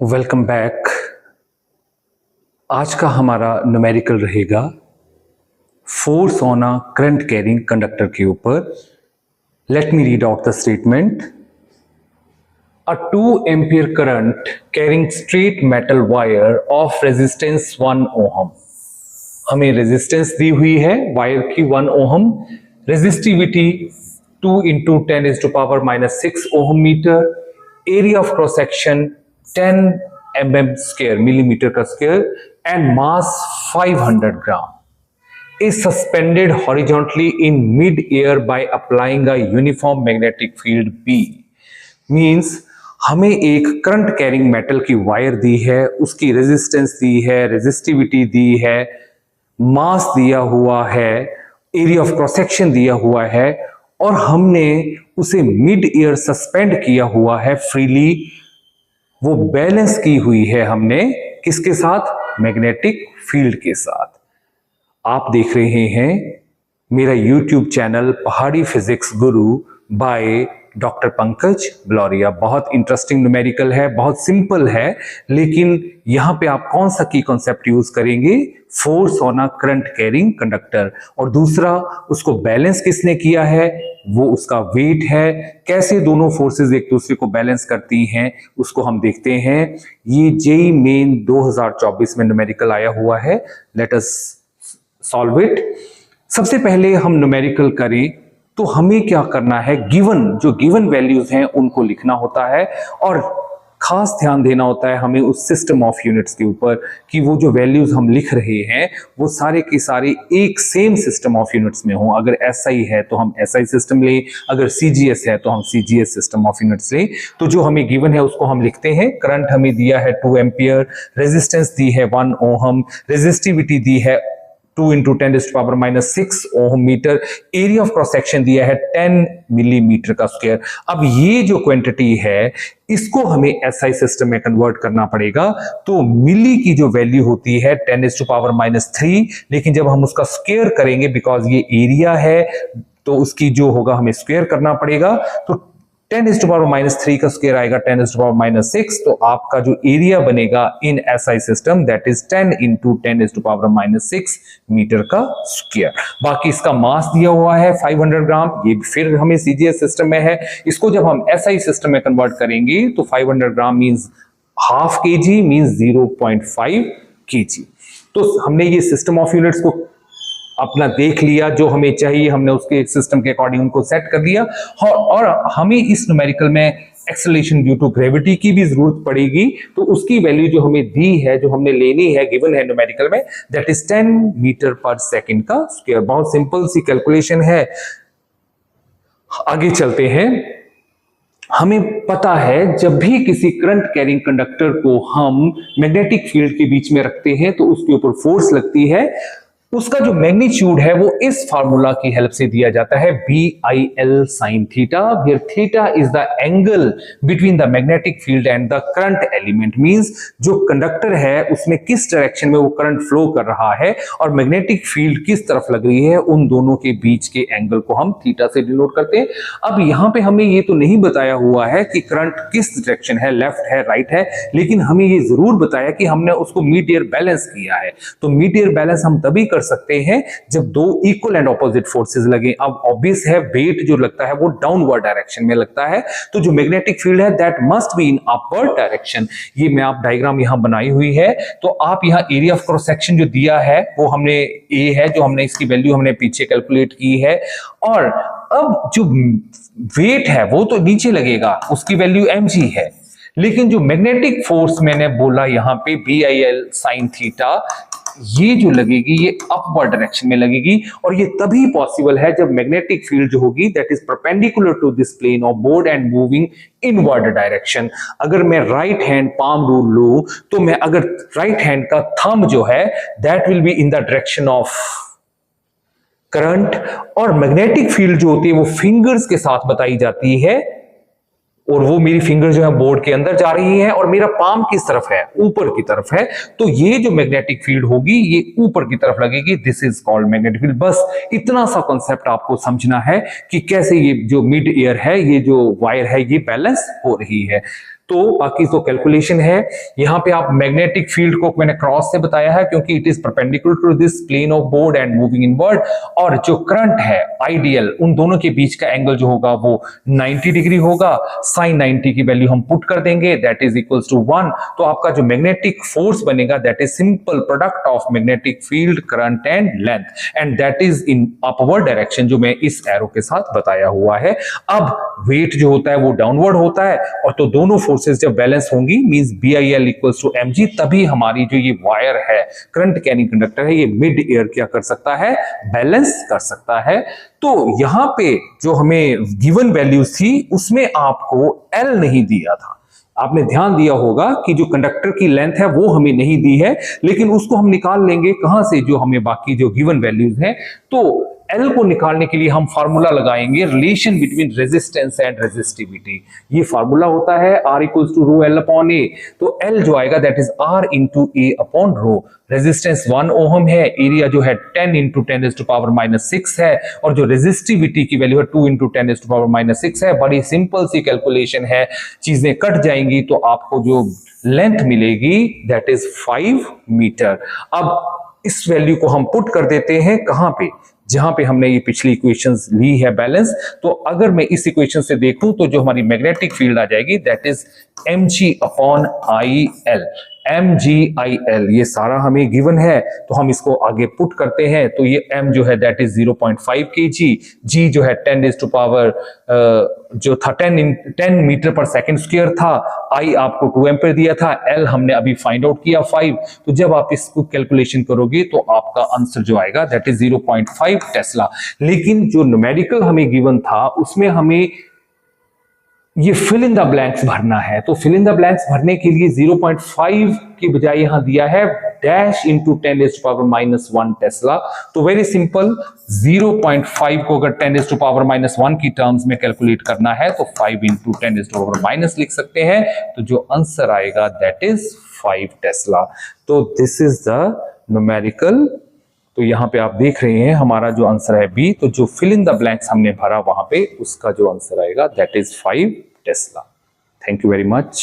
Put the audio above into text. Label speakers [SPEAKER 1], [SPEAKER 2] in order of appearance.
[SPEAKER 1] Welcome back. आज का हमारा न्यूमेरिकल रहेगा force on a current carrying conductor के ऊपर। Let me read out the statement. A 2 ampere current carrying straight metal wire of resistance 1 ohm. हमें resistance दी हुई है वायर की 1 ohm, resistivity 2 into 10⁻⁻6 ohm metre, area of cross section 10 mm square, millimeter का square, and mass 500 gram is suspended horizontally in mid-air by applying a uniform magnetic field B. Means हमें एक current carrying metal की wire दी है, उसकी resistance दी है, resistivity दी है, मास दिया हुआ है, एरिया ऑफ क्रॉस सेक्शन दिया हुआ है और हमने उसे मिड एयर सस्पेंड किया हुआ है फ्रीली। वो बैलेंस की हुई है हमने किसके साथ? मैग्नेटिक फील्ड के साथ। आप देख रहे हैं मेरा YouTube चैनल पहाड़ी physics Guru by doctor Pankaj ब्लोरिया। बहुत इंटरेस्टिंग न्यूमेरिकल है, बहुत सिंपल है, लेकिन यहां पे आप कौन सा की कॉन्सेप्ट यूज करेंगे? Force on a current carrying conductor. और दूसरा, उसको बैलेंस किसने किया है? वो उसका वेट है। कैसे दोनों फोर्सेस एक दूसरे को बैलेंस करती हैं उसको हम देखते हैं। ये जेईई मेन 2024 में न्यूमेरिकल आया हुआ है। Let us solve it. सबसे पहले हम न्यूमेरिकल करें तो हमें क्या करना है? जो गिवन वैल्यूज हैं उनको लिखना होता है और खास ध्यान देना होता है हमें उस सिस्टम ऑफ यूनिट्स के ऊपर कि वो जो वैल्यूज हम लिख रहे हैं वो सारे के सारे एक सेम सिस्टम ऑफ यूनिट्स में हो। अगर एसआई है तो हम एसआई सिस्टम लें, अगर सीजीएस है तो हम सीजीएस सिस्टम ऑफ यूनिट्स लें। तो जो हमें गिवन है उसको हम लिखते हैं। करंट हमें दिया है 2 एम्पियर, रेजिस्टेंस दी है 1 ओहम, रेजिस्टिविटी दी है 2 into 10⁻⁻6 ohm metre, area of cross section दिया है 10 मिलीमीटर का स्क्वायर। अब ये जो क्वांटिटी है इसको हमें एसआई सिस्टम में कन्वर्ट करना पड़ेगा। तो मिली की जो वैल्यू होती है 10⁻⁻3, लेकिन जब हम उसका स्क्वायर करेंगे, बिकॉज ये एरिया है तो उसकी जो होगा हमें स्क्वायर करना पड़ेगा। तो 10⁻³ का स्क्वायर आएगा 10⁻⁻6। तो आपका जो एरिया बनेगा in SI system that is 10 into 10⁻⁻6 metre का स्क्वायर। बाकी इसका मास दिया हुआ है 500 ग्राम, ये फिर हमें सीजीएस सिस्टम में है। इसको जब हम एसआई सिस्टम में कन्वर्ट करेंगे तो 500 gram means half KG, means 0.5 KG. तो हमने ये सिस्टम ऑफ यूनिट्स को अपना देख लिया, जो हमें चाहिए हमने उसके सिस्टम के अकॉर्डिंग उनको सेट कर दिया। और हमें इस न्यूमेरिकल में एक्सेलरेशन ड्यू टू ग्रेविटी की भी जरूरत पड़ेगी। तो उसकी वैल्यू जो हमें दी है, जो हमने लेनी है, गिवन है न्यूमेरिकल में, दैट इज 10 मीटर पर सेकेंड का स्क्वायर। बहुत सिंपल सी कैलकुलेशन है। आगे चलते हैं। हमें पता है जब भी किसी करंट कैरिंग कंडक्टर को हम मैग्नेटिक फील्ड के बीच में रखते हैं तो उसके ऊपर फोर्स लगती है। उसका जो मैग्नीट्यूड है वो इस फार्मूला की हेल्प से दिया जाता है, BIL sin theta, where theta is the angle between the magnetic field and the current element. Means जो कंडक्टर है उसमें किस डायरेक्शन में वो करंट फ्लो कर रहा है और मैग्नेटिक फील्ड किस तरफ लग रही है, उन दोनों के बीच के एंगल को हम थीटा से डिनोट करते हैं। अब यहां पे हमें ये तो नहीं बताया हुआ है कि करंट किस डायरेक्शन है, लेफ्ट है, राइट है, लेकिन हमें ये जरूर बताया कि हमने उसको मिड एयर बैलेंस किया है। तो मिड एयर बैलेंस हम तभी कर सकते हैं जब दो इक्वल एंड ऑपोजिट फोर्सेस लगे। अब ऑब्वियस है वेट जो लगता है वो डाउनवर्ड डायरेक्शन में लगता है, तो जो मैग्नेटिक फील्ड है that must be in upward direction. ये मैं आप डायग्राम यहां बनाई हुई है। तो आप यहां एरिया ऑफ क्रॉस सेक्शन जो दिया है वो हमने ए है, जो हमने इसकी वैल्यू हमने पीछे कैलकुलेट की है। और अब जो वेट है वो तो नीचे लगेगा, उसकी वैल्यू mg है, लेकिन जो मैग्नेटिक फोर्स मैंने बोला यहां पे BIL sin थीटा, ये जो लगेगी ये अपवर्ड डायरेक्शन में लगेगी। और ये तभी पॉसिबल है जब मैग्नेटिक फील्ड जो होगी that is perpendicular to this plane of board and moving inward direction. अगर मैं राइट हैंड पाम रूल लूं तो मैं अगर राइट हैंड का थंब जो है that will be in the direction of current, और मैग्नेटिक फील्ड जो होती है वो फिंगर्स के साथ बताई जाती है, और वो मेरी फिंगर जो है बोर्ड के अंदर जा रही है और मेरा पाम किस तरफ है, ऊपर की तरफ है। तो ये जो मैग्नेटिक फील्ड होगी ये ऊपर की तरफ लगेगी, this is called magnetic field. बस इतना सा कॉन्सेप्ट आपको समझना है कि कैसे ये जो मिड एयर है, ये जो वायर है, ये बैलेंस हो रही है। तो बाकी जो कैलकुलेशन है यहाँ पे आप मैग्नेटिक फील्ड को मैंने क्रॉस से बताया है क्योंकि it is perpendicular to this plane of board and moving inward, और जो करंट है आइडियल उन दोनों के बीच का एंगल जो होगा वो 90 डिग्री होगा। sin 90 की वैल्यू हम पुट कर देंगे, दैट इज इक्वल्स टू 1। तो आपका जो मैग्नेटिक फोर्स बनेगा that is simple product of magnetic field, current and length, and that is in upward direction जो मैं इस एरो के साथ बताया हुआ है। अब वेट जो होता है वो डाउनवर्ड होता है, और तो दोनों फोर्सेस जब बैलेंस होंगी means BIL equals to mg, तभी हमारी जो ये वायर है, करंट कैरिंग कंडक्टर है, ये मिड एयर क्या कर सकता है, बैलेंस कर सकता है। तो यहां पे जो हमें गिवन वैल्यूज थी उसमें आपको L नहीं दिया था। आपने ध्यान दिया होगा कि जो कंडक्टर की लेंथ है वो हमें नहीं दी है, लेकिन उसको हम निकाल लेंगे कहां से, जो हमें बाकी जो गिवन वैल्यूज हैं। तो L को निकालने के लिए हम फार्मूला लगाएंगे, relation between resistance and resistivity. ये फार्मूला होता है R equals to rho L upon A। तो L जो आएगा that is R into A upon rho. Resistance 1 ohm है, एरिया जो है 10 इंटू 10⁻⁻6 है, और जो रेजिस्टिविटी की वैल्यू है 2 इंटू 10⁻�6 है। बड़ी सिंपल सी कैलकुलेशन है, चीजें कट जाएंगी तो आपको जो लेंथ मिलेगी दैट इज 5 मीटर। अब इस वैल्यू को हम पुट कर देते हैं कहां पे, जहां पे हमने ये पिछली इक्वेशंस ली है बैलेंस। तो अगर मैं इस इक्वेशन से देखूं तो जो हमारी मैग्नेटिक फील्ड आ जाएगी that is mg upon IL। mg/IL ये सारा हमें गिवन है, तो हम इसको आगे पुट करते हैं। तो ये m जो है दैट इज 0.5 kg, g जो है 10⁻, जो था 10 मीटर पर सेकंड स्क्वायर था, I आपको 2 एम्पीयर दिया था, L हमने अभी फाइंड आउट किया 5। तो जब आप इसको कैलकुलेशन करोगे तो आपका आंसर जो आएगा दैट इज 0.5 टेस्ला। लेकिन जो न्यूमेरिकल हमें गिवन था उसमें हमें ये फिल इन द ब्लैंक्स भरना है। तो फिल इन द ब्लैंक्स भरने के लिए 0.5 की बजाय यहां दिया है डैश इंटू 10⁻⁻1 टेस्ला। तो वेरी सिंपल, 0.5 को अगर 10⁻⁻1 की टर्म्स में कैलकुलेट करना है तो 5 इंटू 10⁻⁻ लिख सकते हैं। तो जो आंसर आएगा दैट इज 5 टेस्ला। तो दिस इज द न्यूमेरिकल। तो यहाँ पे आप देख रहे हैं हमारा जो आंसर है बी। तो जो फिल इन द ब्लैंक्स हमने भरा वहां पे उसका जो आंसर आएगा that is 5 Tesla. Thank you very much.